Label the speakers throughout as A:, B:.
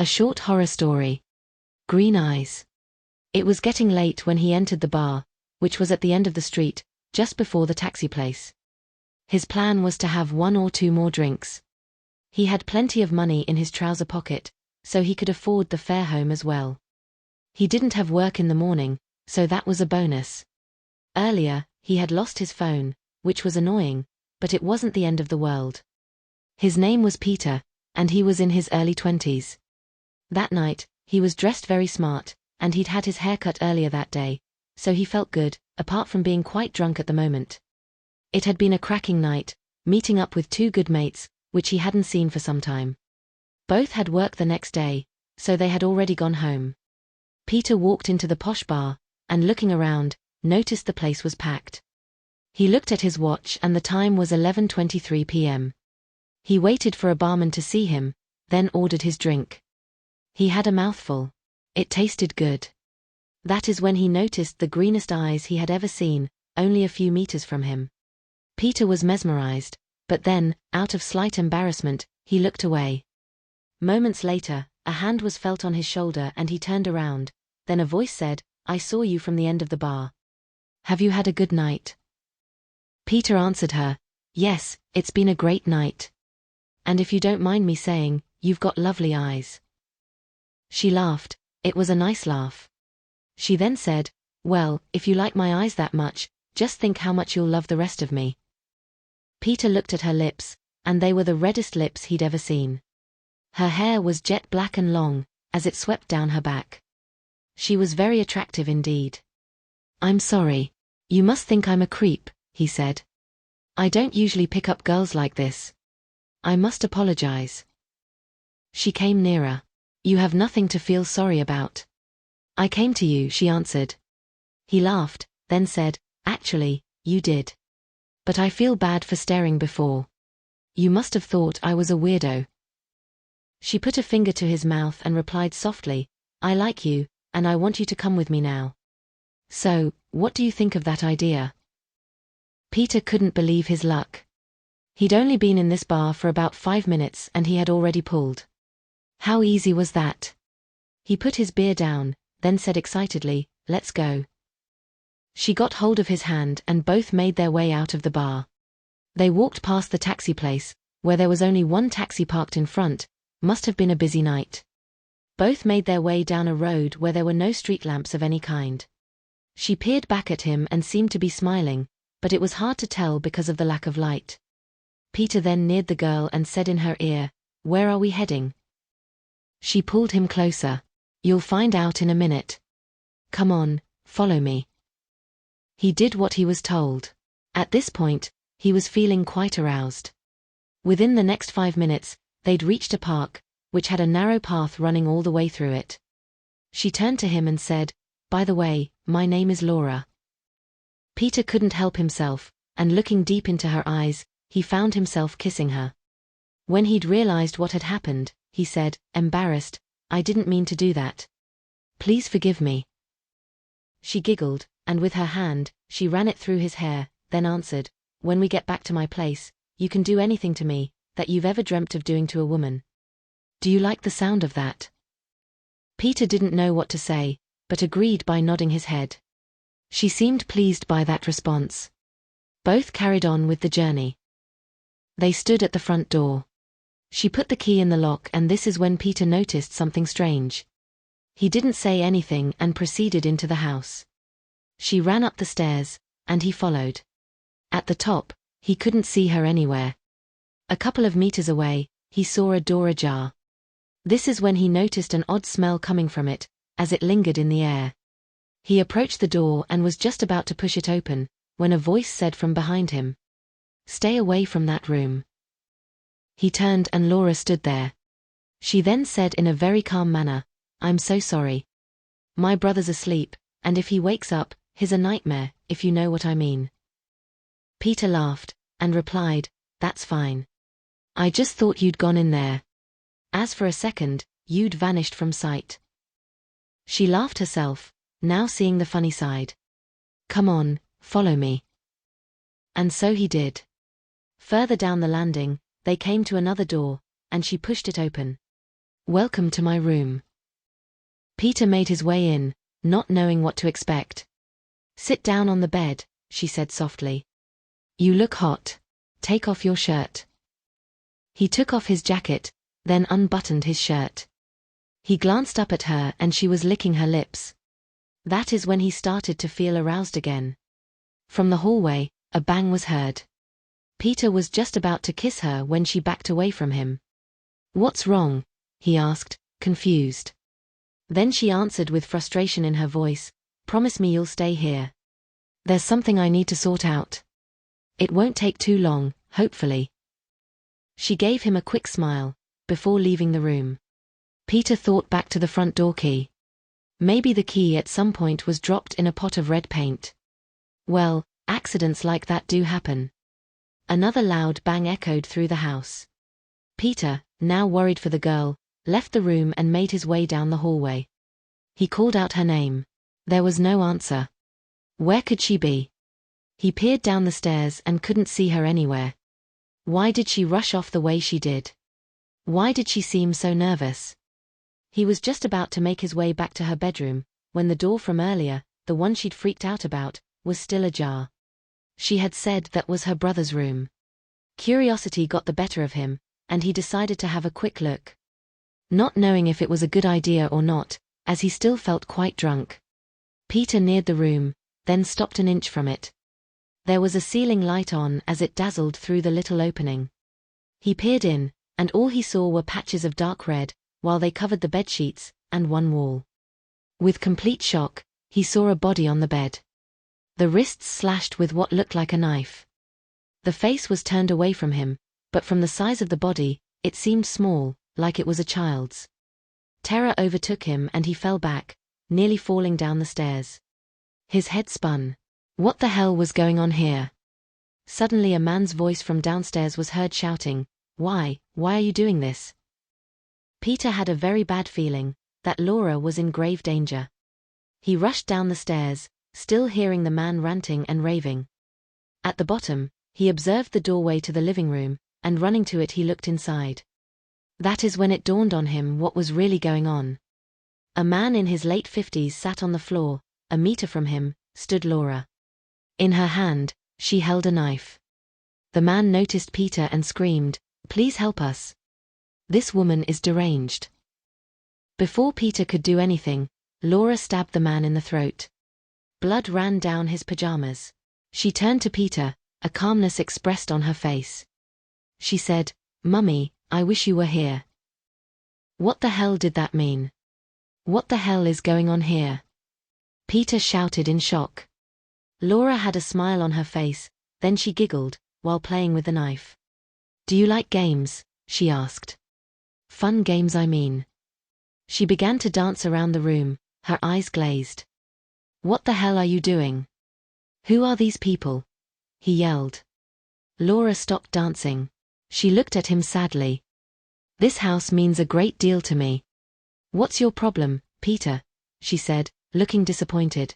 A: A short horror story. Green eyes. It was getting late when he entered the bar, which was at the end of the street, just before the taxi place. His plan was to have 1 or 2 more drinks. He had plenty of money in his trouser pocket, so he could afford the fare home as well. He didn't have work in the morning, so that was a bonus. Earlier, he had lost his phone, which was annoying, but it wasn't the end of the world. His name was Peter, and he was in his early 20s. That night, he was dressed very smart, and he'd had his hair cut earlier that day, so he felt good, apart from being quite drunk at the moment. It had been a cracking night, meeting up with 2 good mates, which he hadn't seen for some time. Both had work the next day, so they had already gone home. Peter walked into the posh bar, and looking around, noticed the place was packed. He looked at his watch and the time was 11:23 p.m. He waited for a barman to see him, then ordered his drink. He had a mouthful. It tasted good. That is when he noticed the greenest eyes he had ever seen, only a few meters from him. Peter was mesmerized, but then, out of slight embarrassment, he looked away. Moments later, a hand was felt on his shoulder and he turned around, then a voice said, "I saw you from the end of the bar. Have you had a good night?" Peter answered her, "Yes, it's been a great night. And if you don't mind me saying, you've got lovely eyes." She laughed. It was a nice laugh. She then said, "Well, if you like my eyes that much, just think how much you'll love the rest of me." Peter looked at her lips, and they were the reddest lips he'd ever seen. Her hair was jet black and long, as it swept down her back. She was very attractive indeed. "I'm sorry. You must think I'm a creep," he said. "I don't usually pick up girls like this. I must apologize." She came nearer. "You have nothing to feel sorry about. I came to you," she answered. He laughed, then said, "Actually, you did. But I feel bad for staring before. You must have thought I was a weirdo." She put a finger to his mouth and replied softly, "I like you, and I want you to come with me now. So, what do you think of that idea?" Peter couldn't believe his luck. He'd only been in this bar for about 5 minutes and he had already pulled. How easy was that? He put his beer down, then said excitedly, "Let's go." She got hold of his hand and both made their way out of the bar. They walked past the taxi place, where there was only 1 taxi parked in front. Must have been a busy night. Both made their way down a road where there were no street lamps of any kind. She peered back at him and seemed to be smiling, but it was hard to tell because of the lack of light. Peter then neared the girl and said in her ear, "Where are we heading?" She pulled him closer. "You'll find out in a minute. Come on, follow me." He did what he was told. At this point, he was feeling quite aroused. Within the next 5 minutes, they'd reached a park, which had a narrow path running all the way through it. She turned to him and said, "By the way, my name is Laura." Peter couldn't help himself, and looking deep into her eyes, he found himself kissing her. When he'd realized what had happened, he said, embarrassed, "I didn't mean to do that. Please forgive me." She giggled, and with her hand, she ran it through his hair, then answered, "When we get back to my place, you can do anything to me that you've ever dreamt of doing to a woman. Do you like the sound of that?" Peter didn't know what to say, but agreed by nodding his head. She seemed pleased by that response. Both carried on with the journey. They stood at the front door. She put the key in the lock and this is when Peter noticed something strange. He didn't say anything and proceeded into the house. She ran up the stairs, and he followed. At the top, he couldn't see her anywhere. A couple of meters away, he saw a door ajar. This is when he noticed an odd smell coming from it, as it lingered in the air. He approached the door and was just about to push it open, when a voice said from behind him, "Stay away from that room." He turned and Laura stood there. She then said in a very calm manner, "I'm so sorry. My brother's asleep, and if he wakes up, he's a nightmare, if you know what I mean." Peter laughed, and replied, "That's fine. I just thought you'd gone in there. As for a second, you'd vanished from sight." She laughed herself, now seeing the funny side. "Come on, follow me." And so he did. Further down the landing, they came to another door, and she pushed it open. Welcome to my room. Peter made his way in, not knowing what to expect. Sit down on the bed, she said softly. You look hot. Take off your shirt. He took off his jacket, then unbuttoned his shirt. He glanced up at her and she was licking her lips. That is when he started to feel aroused again. From the hallway, a bang was heard. Peter was just about to kiss her when she backed away from him. What's wrong? He asked, confused. Then she answered with frustration in her voice, promise me you'll stay here. There's something I need to sort out. It won't take too long, hopefully. She gave him a quick smile, before leaving the room. Peter thought back to the front door key. Maybe the key at some point was dropped in a pot of red paint. Well, accidents like that do happen. Another loud bang echoed through the house. Peter, now worried for the girl, left the room and made his way down the hallway. He called out her name. There was no answer. Where could she be? He peered down the stairs and couldn't see her anywhere. Why did she rush off the way she did? Why did she seem so nervous? He was just about to make his way back to her bedroom, when the door from earlier, the one she'd freaked out about, was still ajar. She had said that was her brother's room. Curiosity got the better of him, and he decided to have a quick look. Not knowing if it was a good idea or not, as he still felt quite drunk. Peter neared the room, then stopped an inch from it. There was a ceiling light on as it dazzled through the little opening. He peered in, and all he saw were patches of dark red, while they covered the bedsheets and one wall. With complete shock, he saw a body on the bed. The wrists slashed with what looked like a knife. The face was turned away from him, but from the size of the body, it seemed small, like it was a child's. Terror overtook him and he fell back, nearly falling down the stairs. His head spun. What the hell was going on here? Suddenly a man's voice from downstairs was heard shouting, Why are you doing this? Peter had a very bad feeling that Laura was in grave danger. He rushed down the stairs, still hearing the man ranting and raving. At the bottom, he observed the doorway to the living room, and running to it he looked inside. That is when it dawned on him what was really going on. A man in his late 50s sat on the floor. A meter from him stood Laura. In her hand, she held a knife. The man noticed Peter and screamed, Please help us. This woman is deranged. Before Peter could do anything, Laura stabbed the man in the throat. Blood ran down his pajamas. She turned to Peter, a calmness expressed on her face. She said, Mummy, I wish you were here. What the hell did that mean? What the hell is going on here? Peter shouted in shock. Laura had a smile on her face, then she giggled, while playing with the knife. Do you like games? She asked. Fun games, I mean. She began to dance around the room, her eyes glazed. What the hell are you doing? Who are these people? He yelled. Laura stopped dancing. She looked at him sadly. This house means a great deal to me. What's your problem, Peter? She said, looking disappointed.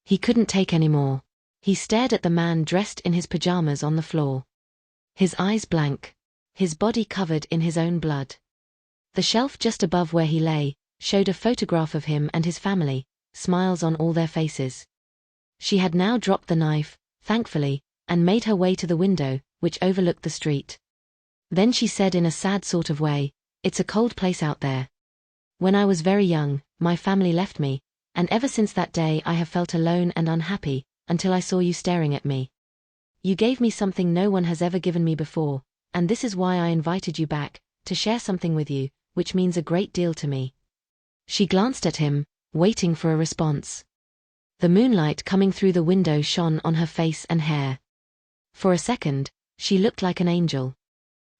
A: He couldn't take any more. He stared at the man dressed in his pajamas on the floor. His eyes blank. His body covered in his own blood. The shelf just above where he lay showed a photograph of him and his family, smiles on all their faces. She had now dropped the knife, thankfully, and made her way to the window, which overlooked the street. Then she said in a sad sort of way, It's a cold place out there. When I was very young, my family left me, and ever since that day I have felt alone and unhappy, until I saw you staring at me. You gave me something no one has ever given me before, and this is why I invited you back, to share something with you, which means a great deal to me. She glanced at him, waiting for a response. The moonlight coming through the window shone on her face and hair. For a second, she looked like an angel.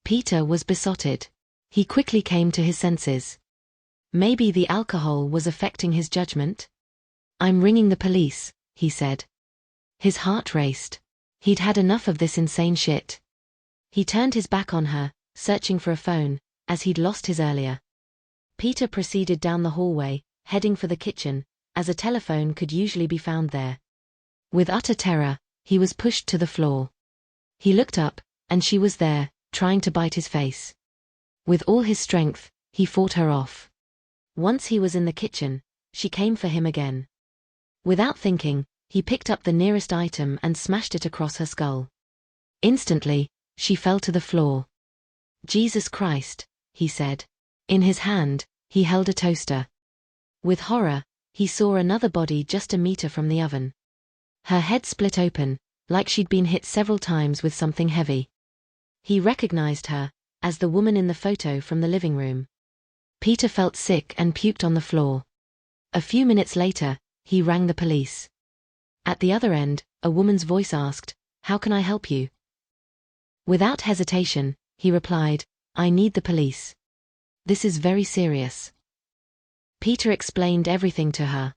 A: Peter was besotted. He quickly came to his senses. Maybe the alcohol was affecting his judgment? I'm ringing the police, he said. His heart raced. He'd had enough of this insane shit. He turned his back on her, searching for a phone, as he'd lost his earlier. Peter proceeded down the hallway, heading for the kitchen, as a telephone could usually be found there. With utter terror, he was pushed to the floor. He looked up, and she was there, trying to bite his face. With all his strength, he fought her off. Once he was in the kitchen, she came for him again. Without thinking, he picked up the nearest item and smashed it across her skull. Instantly, she fell to the floor. "Jesus Christ," he said. In his hand, he held a toaster. With horror, he saw another body just a meter from the oven. Her head split open, like she'd been hit several times with something heavy. He recognized her as the woman in the photo from the living room. Peter felt sick and puked on the floor. A few minutes later, he rang the police. At the other end, a woman's voice asked, "How can I help you?" Without hesitation, he replied, "I need the police. This is very serious." Peter explained everything to her.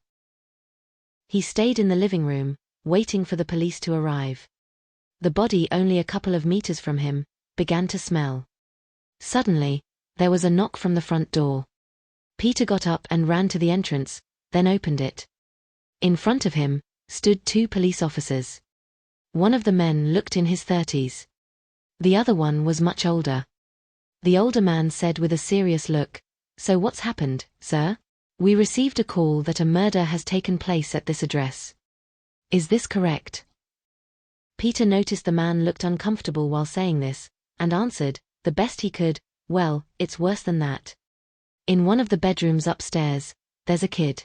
A: He stayed in the living room, waiting for the police to arrive. The body, only a couple of meters from him, began to smell. Suddenly, there was a knock from the front door. Peter got up and ran to the entrance, then opened it. In front of him stood two police officers. One of the men looked in his 30s. The other one was much older. The older man said with a serious look, "So what's happened, sir? We received a call that a murder has taken place at this address. Is this correct?" Peter noticed the man looked uncomfortable while saying this, and answered, the best he could, "Well, it's worse than that. In one of the bedrooms upstairs, there's a kid.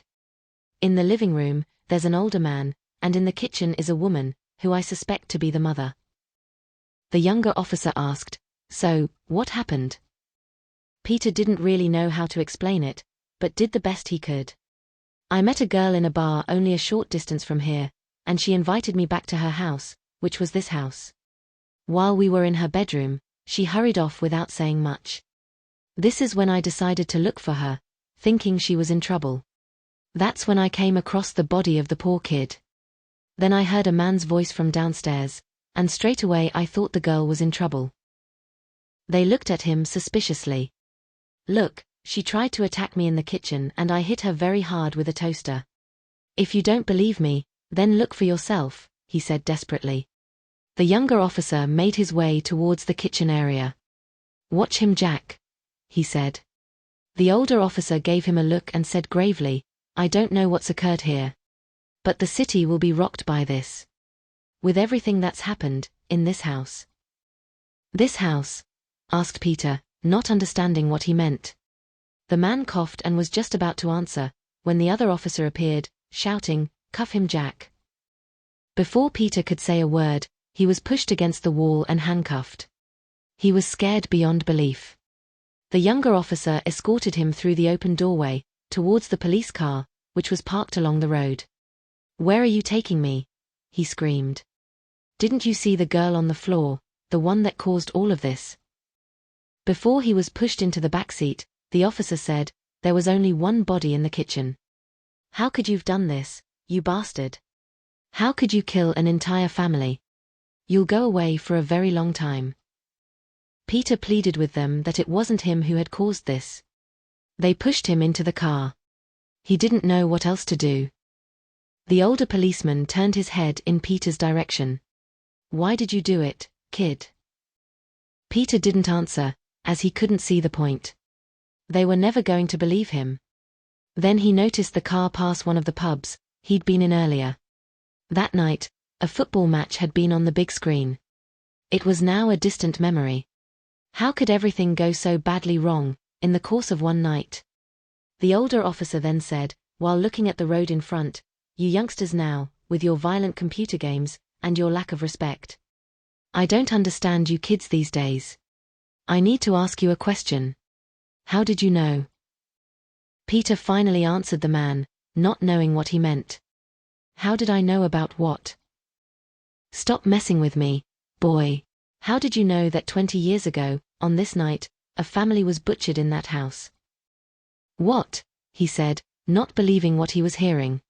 A: In the living room, there's an older man, and in the kitchen is a woman, who I suspect to be the mother." The younger officer asked, "So, what happened?" Peter didn't really know how to explain it, but did the best he could. "I met a girl in a bar only a short distance from here, and she invited me back to her house, which was this house. While we were in her bedroom, she hurried off without saying much. This is when I decided to look for her, thinking she was in trouble. That's when I came across the body of the poor kid. Then I heard a man's voice from downstairs, and straight away I thought the girl was in trouble." They looked at him suspiciously. "Look, she tried to attack me in the kitchen and I hit her very hard with a toaster. If you don't believe me, then look for yourself," he said desperately. The younger officer made his way towards the kitchen area. "Watch him, Jack," he said. The older officer gave him a look and said gravely, "I don't know what's occurred here. But the city will be rocked by this. With everything that's happened in this house." "This house?" asked Peter, not understanding what he meant. The man coughed and was just about to answer, when the other officer appeared, shouting, "Cuff him, Jack." Before Peter could say a word, he was pushed against the wall and handcuffed. He was scared beyond belief. The younger officer escorted him through the open doorway, towards the police car, which was parked along the road. "Where are you taking me?" he screamed. "Didn't you see the girl on the floor, the one that caused all of this?" Before he was pushed into the back seat, the officer said, "There was only one body in the kitchen. How could you've done this, you bastard? How could you kill an entire family? You'll go away for a very long time." Peter pleaded with them that it wasn't him who had caused this. They pushed him into the car. He didn't know what else to do. The older policeman turned his head in Peter's direction. "Why did you do it, kid?" Peter didn't answer, as he couldn't see the point. They were never going to believe him. Then he noticed the car pass one of the pubs he'd been in earlier. That night, a football match had been on the big screen. It was now a distant memory. How could everything go so badly wrong, in the course of one night? The older officer then said, while looking at the road in front, "You youngsters now, with your violent computer games, and your lack of respect. I don't understand you kids these days. I need to ask you a question. How did you know?" Peter finally answered the man, not knowing what he meant. "How did I know about what?" "Stop messing with me, boy. How did you know that 20 years ago, on this night, a family was butchered in that house?" "What?" he said, not believing what he was hearing.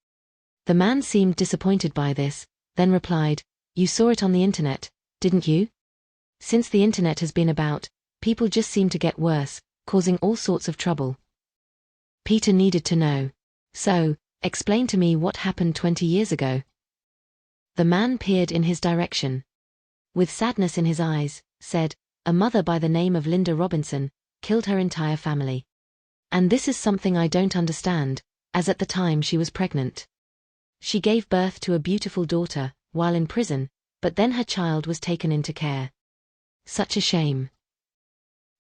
A: The man seemed disappointed by this, then replied, "You saw it on the internet, didn't you? Since the internet has been about, people just seem to get worse, causing all sorts of trouble." Peter needed to know. "So, explain to me what happened 20 years ago." The man peered in his direction. With sadness in his eyes, said, "A mother by the name of Linda Robinson killed her entire family. And this is something I don't understand, as at the time she was pregnant. She gave birth to a beautiful daughter, while in prison, but then her child was taken into care. Such a shame.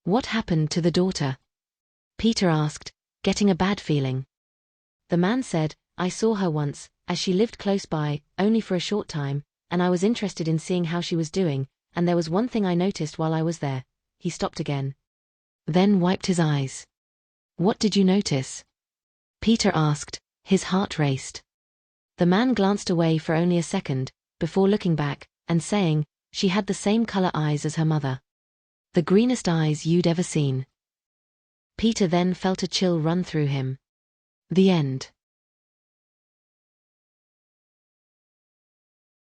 A: What happened to the daughter? Peter asked, getting a bad feeling. The man said, I saw her once, as she lived close by, only for a short time, and I was interested in seeing how she was doing, and there was one thing I noticed while I was there. He stopped again. Then wiped his eyes. What did you notice? Peter asked, his heart raced. The man glanced away for only a second, before looking back, and saying, she had the same color eyes as her mother. The greenest eyes you'd ever seen. Peter then felt a chill run through him. The end.